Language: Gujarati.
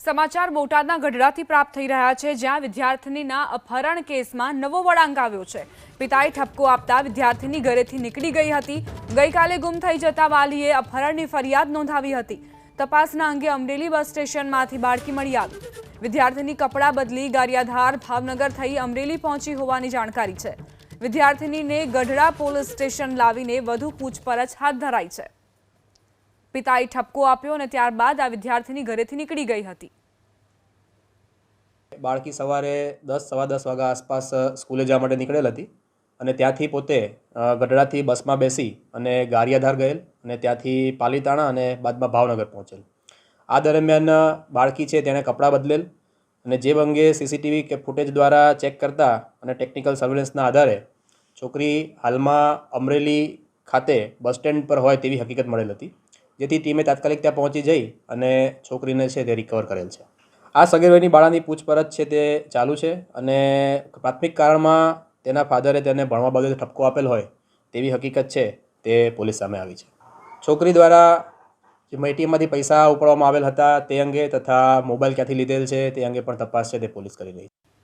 સમાચાર બોટાદના ગઢડાથી પ્રાપ્ત થઈ રહ્યા છે, જ્યાં વિદ્યાર્થીનીના અપહરણ કેસમાં નવો વળાંક આવ્યો છે। પિતાએ ઠપકો આપતા વિદ્યાર્થીની ઘરેથી નીકળી ગઈ હતી। ગઈકાલે ગુમ થઈ જતા વાલીએ અપહરણની ફરિયાદ નોંધાવી હતી। તપાસના અંગે અમરેલી બસ સ્ટેશનમાંથી બાળકી મળી આવી। વિદ્યાર્થીની કપડાં બદલી ગારિયાધાર ભાવનગર થઈ અમરેલી પહોંચી હોવાની જાણકારી છે। વિદ્યાર્થીનીને ગઢડા પોલીસ સ્ટેશન લાવીને વધુ પૂછપરછ હાથ ધરાઈ છે। પિતાએ ઠપકો આપ્યો અને ત્યારબાદ આ વિદ્યાર્થીની ઘરેથી નીકળી ગઈ હતી। બાળકી સવારે 10 સવા 10 વાગ્યા આસપાસ સ્કૂલે જવા માટે નીકળેલ હતી અને ત્યાંથી પોતે ગઢડાથી બસમાં બેસી અને ગારિયાધાર ગયેલ અને ત્યાંથી પાલીતાણા અને બાદમાં ભાવનગર પહોંચેલ। આ દરમિયાન બાળકી છે તેણે કપડાં બદલેલ અને જે અંગે સીસીટીવી કે ફૂટેજ દ્વારા ચેક કરતા અને ટેકનિકલ સર્વેલન્સના આધારે છોકરી હાલમાં અમરેલી ખાતે બસ સ્ટેન્ડ પર હોય તેવી હકીકત મળેલ હતી, જેથી ટીમે તાત્કાલિક ત્યાં પહોંચી જઈ અને છોકરીને છે તે રિકવર કરેલ છે। આ સગીર વયની બાળાની પૂછપરછ છે તે ચાલુ છે અને પ્રાથમિક કારણમાં તેના ફાધરે તેને ભણવા બાબતે ઠપકો આપેલ હોય તેવી હકીકત છે તે પોલીસ સામે આવી છે। છોકરી દ્વારા જે એટીએમમાંથી પૈસા ઉપાડવામાં આવેલ હતા તે અંગે તથા મોબાઈલ ક્યાંથી લીધેલ છે તે અંગે પણ તપાસ છે તે પોલીસ કરી રહી છે।